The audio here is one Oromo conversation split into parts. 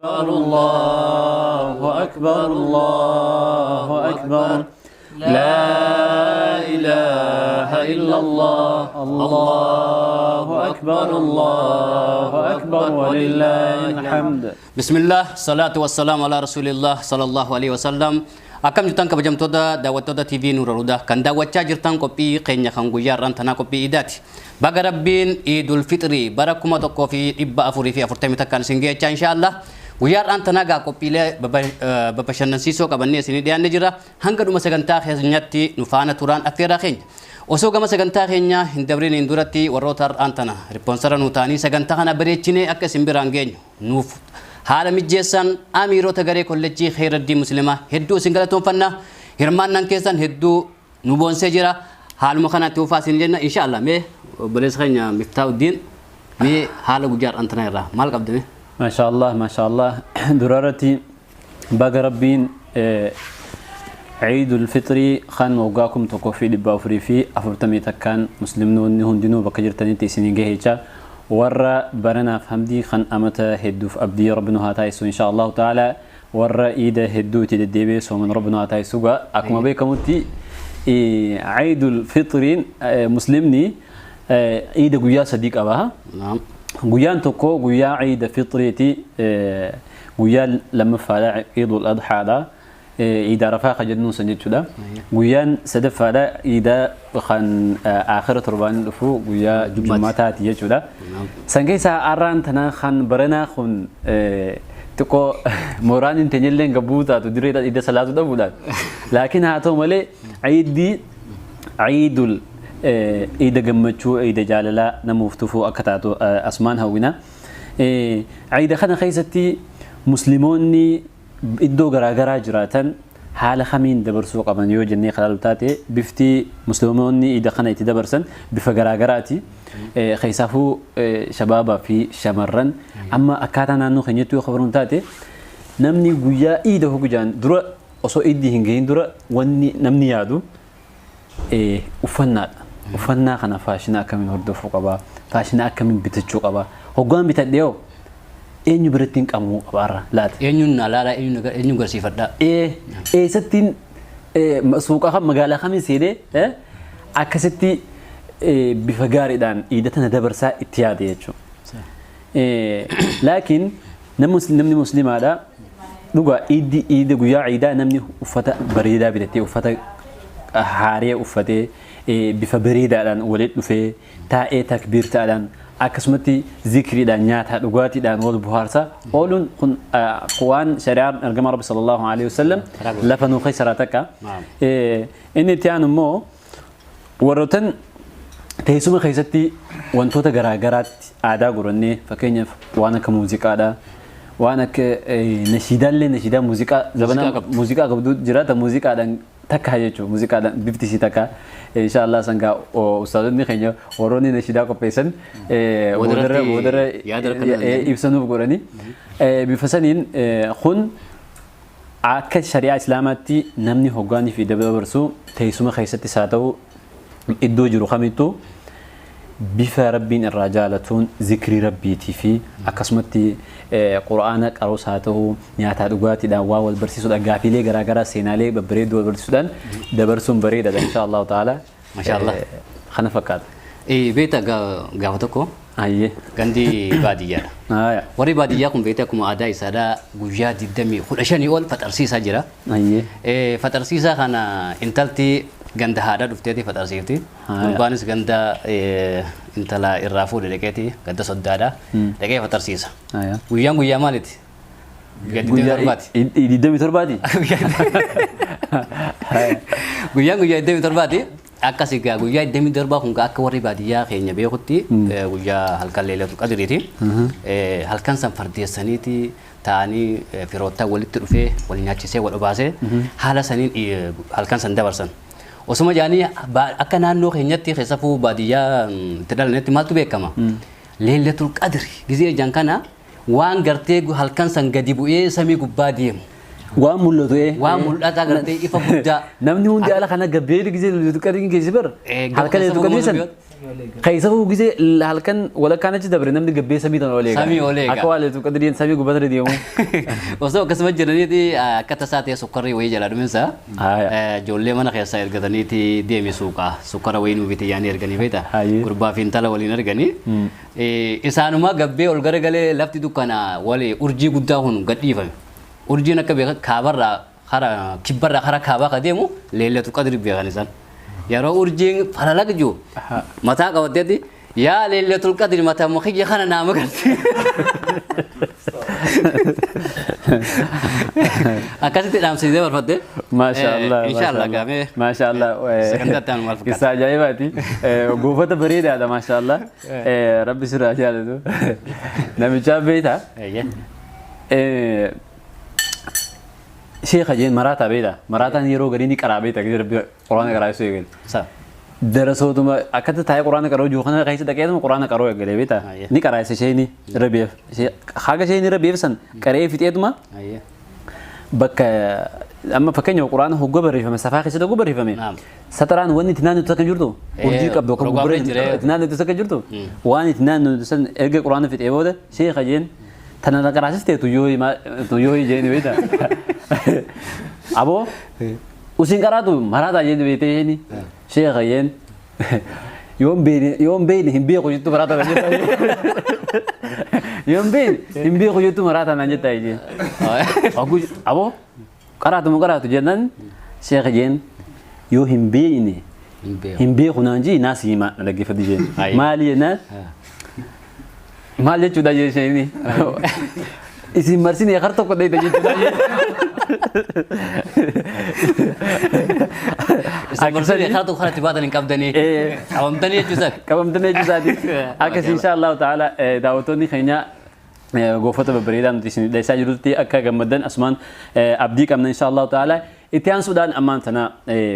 الله أكبر الله أكبر لا إله إلا الله الله أكبر الله أكبر ولله الحمد. بسم الله الصلاة والسلام على رسول الله صلى الله عليه وسلم. Akam jutan kabajamtoda dawatoda TV Nuraruda kan dawachaa jirtan qophii keenya kan guyyaarran tanaa qophii idaati. Baga Rabbiin Idul Fitri bara 1440 takkaan isin geechaa inshallah. Guyyaarran tanaa gaa qophiilee babashannansiisoo qabannee isin dhiyaanne jira. Hanga dhuma sagantaa keenyatti nu faana turaan affeeraa keenya. Osoo gama sagantaa keenya hin dabriin duratti warroota har'aan tana ripoonsara nu taanii sagantaa kana bareechinee akka isin biraan geenyu nuuf haala mijjeessan amiirota garee kollejjii Khayraddin Muslimaa hedduu isin galatoonfanna. Hirmaannaan keessan hedduu nu boonsee jira. Haaluma kanatti ufaa isin jenna inshallah. Mee obboleessa keenya Miftaahuddin mee haala guyyaarran tanaa irraa maal qabdame? ما شاء الله درارتي باقي ربين عيد الفطر خان وقاكم تقوفي لبا فري في أفرتمي تكان مسلمون هندنو بكجرتني تيسيني جهيجا ورا برنا فهمدي خان أمتا هدوف أبدي ربنا هاتايسو إن شاء الله تعالى ورا إيدا هدو تدديبس ومن ربنا هاتايسو أكما بيكم تي عيد الفطر مسلمني إيدا قويا صديق أباها نعم قيان تكو قيا عيد فطريتي قيا لما فعل عيد الأضحى دا إذا رفاق جنون سنجد شدا قيان سدف فعل إذا خان آخر تربان لفو قيا جمعتات يجدا سنجيسا أران تنا خان برنا خن تكو موران تنجلين قبوتا تدري إذا صلاة دبودا لكن هاتو ملي عيد إيدا جمتشو إيدا جاللا نموفتفو أكتاتو أسمان هوينا عيدا خنا خيستي مسلموني إدو غراغرا جراتن حال خمين دبرسو قبل يوجني خلال تاتي بفتي مسلموني إيدا خنا يتدبرسن بفغراغراتي خيسافو شبابا في شمرن أما أكاتنا نو خنيتو خبرون تاتي نمني غويا إيدا هو جان درا أصو إيدي هنجين درا وني نمني يادو وفنا خنا فاشنا كمين هردفو قبا فاشنا كمين بتجو قبا هقوم بتديو إني برتين كمو قبارة لا إني نالا إني قرسي فردا ستين مسوق أخم مقالة خمين سيدة أكستي بفجار دان إيدتنا دبرسا اتيادي يجو لكن نمني مسلم هذا لقى إيدي قيا عيدا نمني وفتا بريدا بدتي وفتا حارية وفتا بفبريدا دان ولد في تاء تكبير تادان أكسمتي ذكري دان نياتها لغاتي دان ول بهارسا أولون قوان شريعة الجماعة رب صلى الله عليه وسلم لفنوا خيسراتك إن تيان مو ورتن تيسوم خيستي وانتوتا غراغرات عادا غرني فكيني وانا كموسيقى دا وانا كنشيدا اللي نشيدا موسيقى زبنا موسيقى قبضو جرات موسيقى دان تكا يجو موسيقى دان بفتي تكا إن شاء الله سانغا أستاذني خيني وروني نشيدا كوبيسن ودرة يبسنو بقولني بفسنين خون عكس شريعة إسلامتي نمني هوغاني في دبل برسو تيسوم خيستي ساتو إدو جرو خميتو بفا ربين الرجالتون ذكر ربي في أكسمتي قرآنك أروساته نياتا دوغاتي دا واو البرسيسو دا غافيلي غراغرا سينالي ببريد والبرسودان دبرسون بريد إن شاء الله تعالى ما شاء الله خنا فكات بيتا غاوتكو أيه غاندي بادية وري بادية كم بيتكم أداء سادا وجاد الدمي خل عشان يقول فترسيسا جرا فترسيسا خنا انتلتي غندا هذا دفتي فترسيتي بانس غندا انتلا الرافو دكتي غندا صدادا دكتي فترسيسا ويا مالتي إدي دمي ترباتي ويا دمي ترباتي akkasi gaa guyyaa deemi darba kun akka warri baadiyyaa keenya beekutti guyyaa halkan leelatu qadiriiti halkan san fardeessaniiti ta'anii firoottaa walitti dhufee wal nyaachisee wal obaasee haala saniin halkan san dabarsan osuma jaanii akka naannoo keenyatti keessafuu baadiyyaa itti dhalanetti maaltu beekama leelatul qadri gizee jan kana waan gartee halkan san gadi bu'ee samii gubbaa deemu وامولته أغرتي إفا بودا نمني هون دي على خنا قبيل جزء اللي تكرين كيسبر هالكلام تكرين سن كيسه هو جزء هالكن ولا كانت تدبر نمني قبي سمي تنوليك سمي أوليك. أكوال تقدرين سمي قبضر ديوم وصو كسمة جرنيتي كتساتي سكري ويجلا دمنسا جولي mana keessa ergataniiti deemi suuqa sukkara wayinuu biti yaani erganii beeta gurbaa fi intala waliin erganii isaanuma gabbee ol garagalee lafti dukkana wali urjii guddaa kun gadhiifame urjiin akka beekan kaabarraa hara kibbarraa hara kaabaa ka deemu leellatu qadri beekan isaan yeroo urjiin falalaqju mataa qabatteeti yaa leellatul qadri mataa mukiyya kana naama galti akkasitti dhaamsisee barbaadde maashaallah inshallah gaame maashaallah sagantaan maal fakkaata isa ajaa'ibaati goofata bareedaadha maashaallah rabbi sirraa jaalatu namicha beeta sheekha jeen maraata beeta maraataan yeroo gariini qaraa beeta rabbi quraana qaraa isoo eegal درسوتما أكتر تاي قرآن كارو جو خنا كايس دكيت ما قرآن كارو يقولي بيتا ني كراي سشيني ربيف حاجة شيني ربيف سن كراي في تيتما بك أما فكني القرآن هو جبر يفهم سفاح كيس ده جبر يفهمين ستران واني تنان تسكجرتو ودي كابدو كبر تنان تسكجرتو واني تنان تسن إرجع القرآن في تيبو ده شيء خجين تنان كراسيس تيجي ما تيجي جيني بيتا أبو usin karatu marata jadi bete ini syekh yen yom beni himbi ko itu marata nanya tay yom beni himbi ko itu marata nanya tay je aku abo karatu janan syekh yen yo himbi ini himbi ko nanji nasi ma lagi fadi je mali na mali cuda je ini isi marsin ya kartu ko dai je cuda je Sebenarnya dia kalau tuh kalau tiba-tiba nih kapten nih, kawam tani juzak, akas insyaallah taala daawatoni kayaknya goofata babreedaan nuti daysaa jirutti akka gammadan asumaan abdii qabna inshaallah taala itti aansuudhaan ammaan tana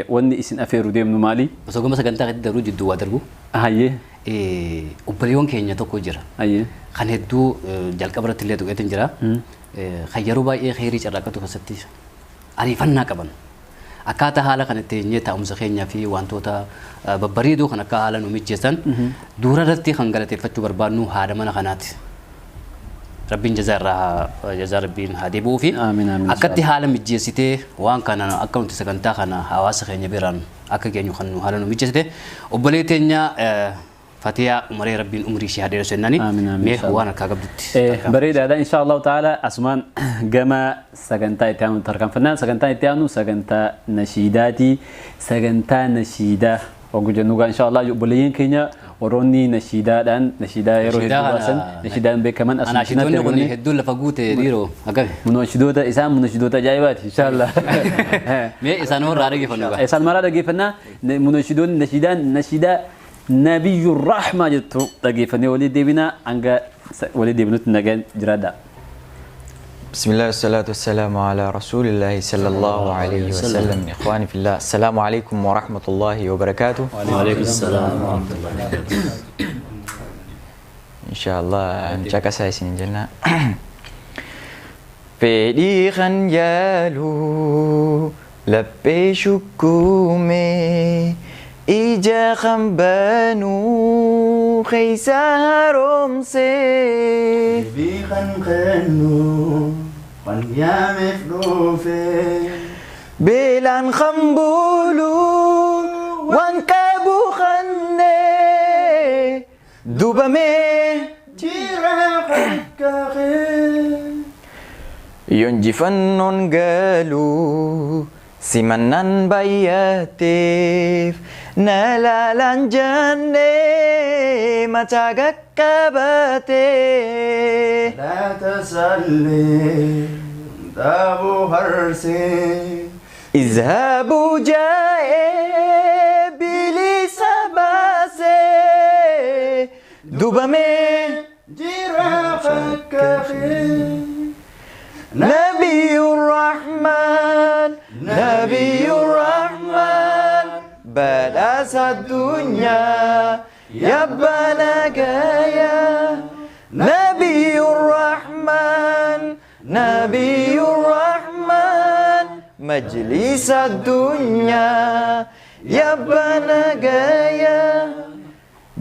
wanni isin afeeru deemnu maali osoo sagantaa keessatti daruu jidduu waa darbu hayyee obboleewwan keenya tokko jira hayyee kan hedduu jalqaba irratti illee tuqeetiin jira kan yeroo baay'ee kheyrii carraaqatu keessatti ariifannaa qaban akkaataa haala kanatti eenyee taa'umsa keenyaa fi wantoota babbareedoo kan akka haala nu mijeessan dura irratti kan galateeffachuu barbaadnu haadha mana kanaati. Rabbiin jazaa rabbiin haa deebuu fi akkatti haala mijeessitee waan kana akka nuti sagantaa kana hawaasa keenya biraan akka geenyu kan haala nu mijeessite obbolee teenya Fatiha umaree rabbiin umrii ishee haa dheeressu jennani mee waan akka qabdutti. Bareedaadha inshaallah taala asumaan gama sagantaa itti aanu tarkaanfannaan sagantaa itti aanu sagantaa nashiidaati sagantaa nashiidaa ogu jennuugaa inshaallah obboleeyyiin keenya warroonni nashiidaadhaan nashiidaa yeroo hedduu baasan nashiidaan beekaman anaashitoonni kun hedduu lafa guute dhiiroo akkami munashidoota isaan munashidoota ajaa'ibaati inshaallah mee isaan warraa dhageeffannaa isaan maraa dhageeffannaa munashidoonni nashiidaa نبي الرحمة جتو تجيفني ولي ديبنا عنك ولي ديبنوت نجان جرادا بسم الله والصلاة والسلام على رسول الله صلى الله عليه وسلم إخواني في الله السلام عليكم ورحمة الله وبركاته وعليكم السلام ورحمة الله وبركاته إن شاء الله نجاك سايسين جنة فدي خنجالو لبي شكومي إجا خنبانو خيسا رومسي في خنخنو خنيا مفلوفي بلان خنبولو وانكابو خني دوبامي جيرا خنكاخي ينجي فنون قالو سمنان بياتيف نالالان جنة متاقك كباتي لا تسلي دابو هرسي اذهبوا جاي بلي سباسي دوبامي جيرا خنكاخي نبي الرحمن نبي الرحمن بلاس الدنيا يبنا جايا نبي الرحمن نبي الرحمن مجلس الدنيا يبنا جايا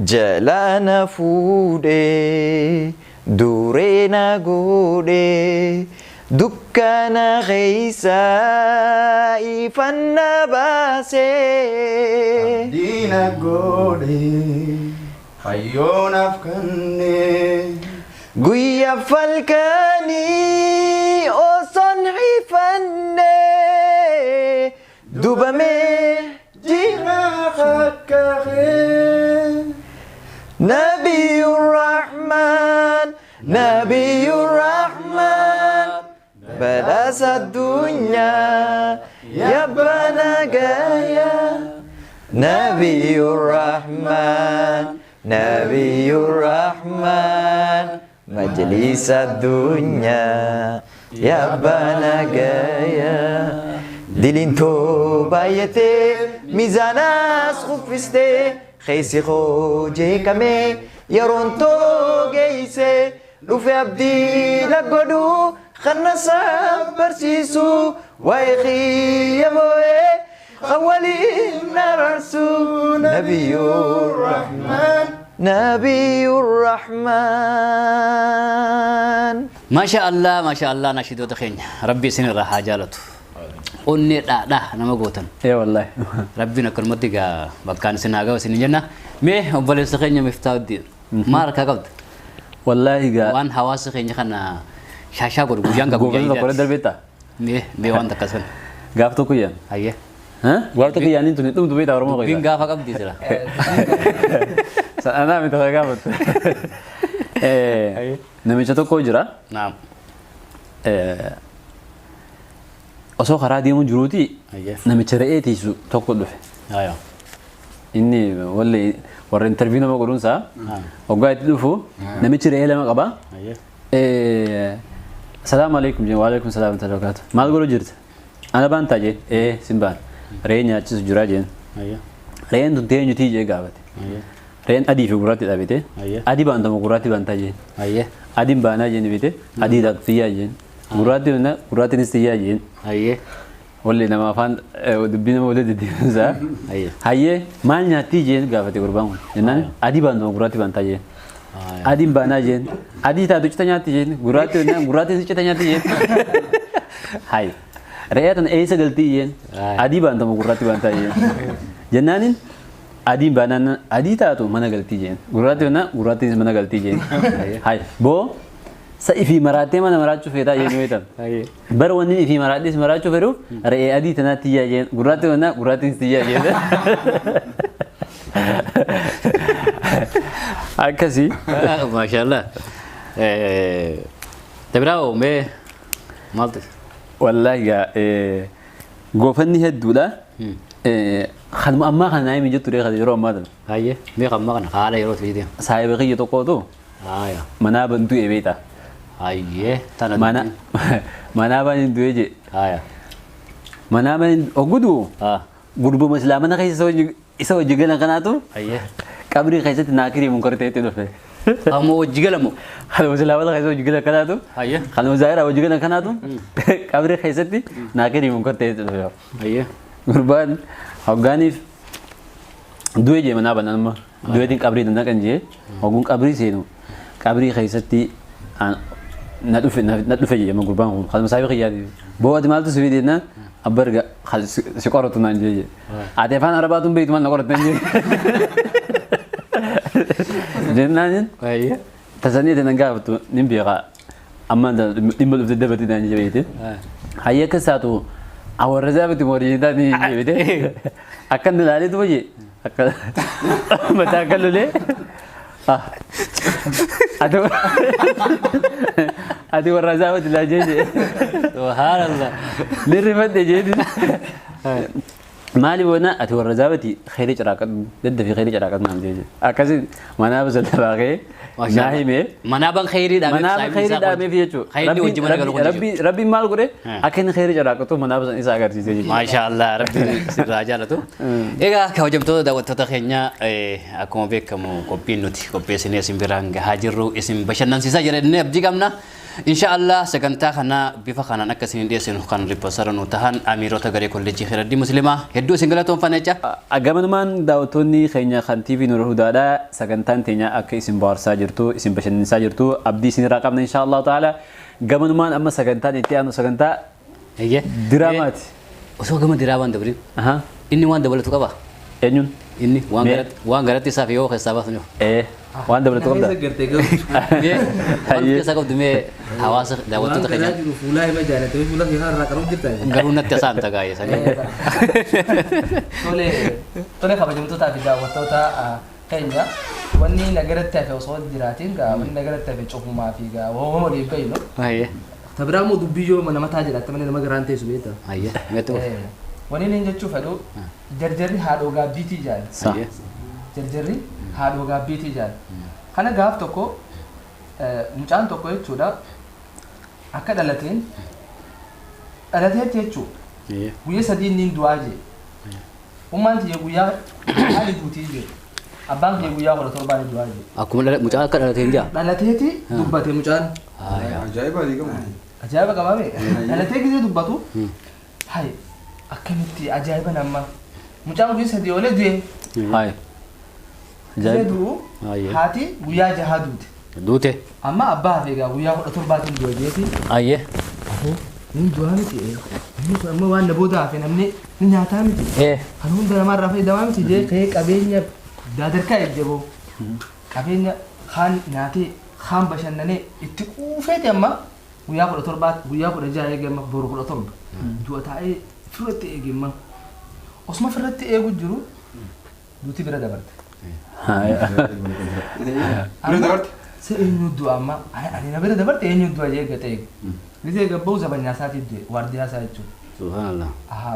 jalana fuudhee duree na godhee dukkana keeysaa ifanna baasee Dina gode Hayyonaaf kanneen guyyaa falkanii osoon hifannee dubamee Jira khakkahee Nabiyur Rahman Nabiyur Rahman badasa dunya yabbana gaya Nabiyur Rahman Nabiyur Rahman majlisa dunya yabbana gaya dilin to bayate mizanas khufiste khaysi khoje kame yaron to geise lufi abdi lagodu khanna sabarsisu wa yakhiyamoe awali narasu nabiyur rahman nabiyur rahman ما شاء الله نشيدو دخين ربي سن راح جالته قلني لا أنا ما قلتن اي والله ربنا كرمتي جا بكان سناجا وسنجنا مه أول سخين مفتاح الدين ما ركعت والله جا وان حواس سخين خنا شاشة قرب جانغا غوفن بوجي ko dar beta مه وان تكسر gafto ku yan أيه ha gafto ku yan intu tum beta ormo ko بين غافا كم ديسلا ana mi to gafto namicha tokko jira نعم osoo karaa deemu jiruuti أيه namicha re'eetiisu tokko dhufe أيه inni walli warra interview nama godhunsa waggaa itti dhufu namichi re'ee lama qaba أيه salaamu alaikum jeen waalaikum salaam wa barakaatu maal godhu jirta ana baan taajeen sin baan re'ee nyaachisu jira jeen أيه re'een tun teenyutii jee gaafate أيه re'een adii fi gurraatti dhabite أيه adii baantama gurraatti baantaa jeen أيه adiin baanaa jeen bite adii taatu xiyyaa jeen gurraattinis xiyyaa jeen أيه walli nama afaan dubbii nama walitti deddeebiinsa أيه hayyee maal nyaattii jeen gaafate gurbaan kun jennaan adii baantama gurraatti baantaa jeen adiin baanaa jeen adii taatu cita nyaatti jeen gurraattis cita nyaatti jeen hay re'ee tan eessa galtii jeen adii baantama gurraatti baantaa jeen jennaanin adiin baanaan adii taatu mana galtii jeen gurraattis mana galtii jeen hay boo sa ifi maraatee mana maraachuu feetaa jeen weetan bara wanni ifi maraadhis maraachuu fedhuuf re'ee adii tanaatti tiyyaa jeen gurraattis tiyyaa jeen akkasii ما شاء الله تبراو مه مالتي wallahi gaa goofanni hedduudha kanuma ammaa kana naayimi jettu dee yeroo ammaa tana هاي مي قام مغنى قال يروت فيديو saahiba kiyya tokkootu هاي manaa bantuu ebeeta هاي تانا manaa baan hin du'e jee هاي manaa baan oggudu اه gurbuma islaamana keessa isa wajji galan kanaatu هاي qabrii keessatti naakirii munkar ta'etti dhufe قاموا وجيلمو kanuma islaamana keessa wajji galan kanaatu هاي kanuma zaahira wajji galan kanaatu qabrii keessatti naakirii munkar ta'etti dhufe هاي gurbaan hoggaaniif du'e jee manaa banan amma du'eetiin qabrii dandaqan jee hogguun qabrii seenu qabrii keessatti na dhufe jee amma gurbaan kun kanuma saahiba kiyyaati boo'ati maaltu si fide jennaan abbarga si qoratu naan jee ati afaan arabaatuun beektu maal na qoratan jee jennaanin هاي tasanii ati nan gaafatu nin beekaa amma dhimma dhufte dabati naan jee beekte hayya akkas taatu awarra zaabati moorijitaa ni jee beekte akkan ilaalee tuba jee akka mataa akka lolee ati warra zaabati laa jee jee سبحان الله nirrifadhe jeeti maali boona ati warra zaabati khayrii ciraaqat daddafi khayrii ciraaqat naan jee akkasin manaaba saltabaaqee naa himee منابن خيري دامي manaaba khayrii dhaameef خيري وجه من قالوا jechuudha rabbiin maal godhe akka inni khayrii ciraaqatu manaaba san isa agarsiise jechuudha ما شاء الله ربي سر جالته إيجا كوجمتو دعوتو تخينيا أكون بيكمو كوبين نوتي كوبين سيني اسم بيرانغ هاجرو اسم بشنن سيسا جرى نبجي كمنا inshaallah sagantaa kana bifa kanaan akkasiin dhiyeessinu kan ripoosara nu tahan amiirota garee kolleejjii khiraddii muslimaa hedduu isin galatoomfannecha Agamanumaan daawwattoonni keenya kan TV Nuur Hudaadha sagantaan teenya akka isin bohaarsaa jirtu isin bashannansiisaa jirtu abdii isin irraa qabna inshaallah ta'ala gamanumaan amma sagantaan itti aanu sagantaa diraamaati. osoo gama diraamaan dabrin inni waan dabalatu qaba Eenyuun? inni waan garatti isaaf yoo keessaa baasnu Waan dabalatu qabda. waan keessaa qabdu mee hawaasa daawwattoota keenya Fulai majalah tu fulai yang harus kamu cerita. garuu natti asaan tagaayee sanii Tole kabajamtu tapi daawwattoota keenya wanni nagaratti hafe osoo jiraatiin gaa wanni nagaratti hafe cufumaa fi gaa waan walii bayno. Tabiraamoo dubbiyyoo nama mataa jiraatti malee nama garaan teessu beekta. meetu Wanni inni jechuu fedhu jarjarri haadhoo gaabbiitii jaal. Jarjarri haadhoo gaabbiitii jaal. Kana gaaf tokko mucaan tokko jechuudha akka dhalatee jechuudha. Guyyaa sadii inni du'aa jee. Ummaan tiyya guyyaa haali guutii jee. Abbaan kiyya guyyaa 17 du'aa jee. akkuma mucaa akka dhalateen jaa Dhalateeti dubbate mucaan. Ajaa'iba qabaame. Dhalatee gisee dubbatu. Hai akkamitti ajaa'iba nama. Mucaan guyyaa sadii olee du'e. Hai. Gisee du'u haati guyyaa 6 duute. duute Amma abbaa hafeegaa guyyaa 17 du'a jeeti. ayyee Inni du'aa miti. Inni kun amma waan na booda hafe namni ni nyaataa miti. Kan hunda namarraa fayyadamaa miti jee ka'ee qabeenya daadarkaa ejjeboo. Qabeenya kaan nyaatee kaan bashannanee itti quufeeti amma guyyaa 17 guyyaa 16 eegama boru 17 du'a taa'ee firratti eegama. Osuma firratti eegu jiru duuti bira dabarte. Se eenyu du'a amma ani na bira dabarte eenyu du'a jee gate eegu. Gisee gabboo zabanya isaatiif du'e waardiyaa isaa jechuudha. subhanallah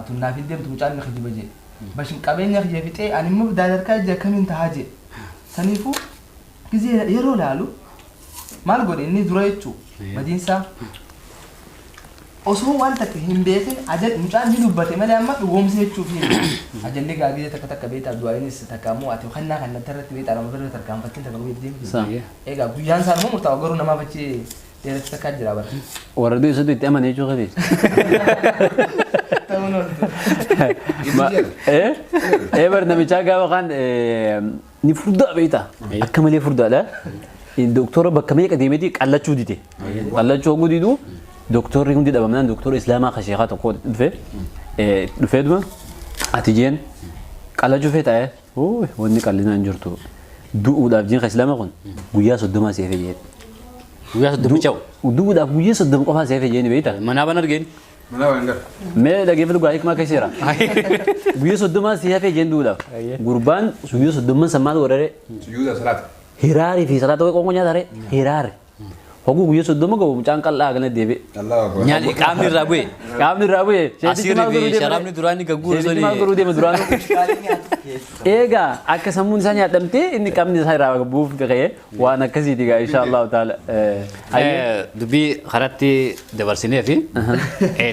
Tunnaaf hin deemtu mucaan na kijiba jee. Bashin qabeenya kiyya fixee ani immoo daadarkaa ija akkamiin tahaa jee. Saniifuu gisee yeroo laalu maal godhe inni dura jechuu badiinsaa osoo waan takka hin beekin ajal mucaan ni dubbate malee amma dhugoomsa jechuuf hin ajalli gaagee takka beektaa du'aanis takka ammoo ati kannaa kan natti irratti beektaa nama bira tarkaanfatiin takka beektaa deemti. Egaa guyyaan isaa immoo murtaa'u garuu namaaf achi dheeratti takka jira bara. Warra du'e soddu itti amane jechuu qabees. Ta'uun ooltu. Bar namichaa gaafa kaan ni furdaa beektaa akka malee furdaadha. Doktora bakka meeqa deemeti qallachuu dide. Qallachuu hogguu didu doktorri hundi dhabamnaan doktora islaamaa kasheekaa tokko dhufee duma ati jeen qallachuu feetaa wanni qallinaan jirtu du'uudhaaf jeen ka islaamaa kun guyyaa 30 seefee jeen. guyyaa 30 cawu Du'uudhaaf guyyaa 30 qofaa seefee jeen beektaa. manaa ban argeen Mee dhageeffatu gaa hikmaa keessa guyyaa 30 seefee jeen du'uudhaaf gurbaan guyyaa 30 sammaatu godhare hiraari fi salaata qoqqoo nyaatare hiraari. Hogguu guyyaa 30 gahu mucaan qal'aa kana deebi'e. nyaanni qaamni irraa bu'e Qaamni irraa bu'e. asiirri fi sharaabni duraanii gagguu osoo Maal godhuu deema duraan. Egaa akka sammuun isaa nyaadhamtee inni qaamni isaa irraa bu'uuf ka'ee waan akkasiiti gaa inshaallah taala. dubbii karatti dabarsinee fi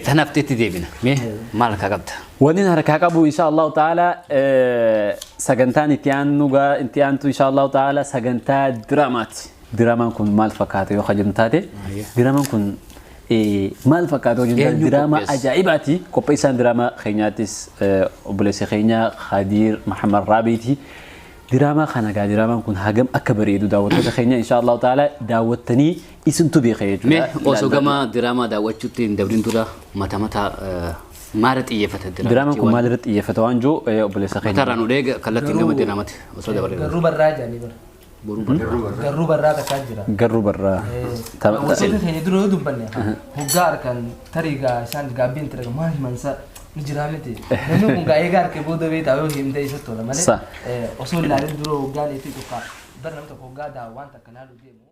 tanafteetti deebina mee maal akka qabda Wanni harkaa qabu inshaallah taala sagantaan itti aantu inshaallah taala sagantaa diraamaati. Diraamaan kun maal fakkaata yoo hajamtu taate diraamaan kun maal fakkaata yoo jennu diraamaa ajaa'ibaati. Qopheessaan diraamaa keenyaattis obboleessa keenya Khadiir Muhammad Raabiiti. Diraamaa kana gaa diraamaan kun hagam akka bareedu daawwattoota keenya inshaallah taala daawwattanii isintu beeka jechuudha. mee osoo gama diraamaa daawwachuutti hin dabrin dura mata maal xiyyeeffata Diraamaan kun maal irratti xiyyeeffata waan jiru obboleessa keenya. matarraan udhee kallattiin gama diraamaati osoo dabarre Garuu barraa jedhanii bara. Garuu barraa takkaa jira. Garuu barraa. Wantoota keenya dura yoo dubbanne hoggaa harkaan tariigaa isaan gaabbiin tiraga maal himansa ni jiraa miti. Namni kun gaa eegaa harkee booda beektaa yoo himtee isa tola malee osoo ilaalin dura hoggaa leetii tokko bara namni tokko hoggaa daa waan takka laaluu deemu.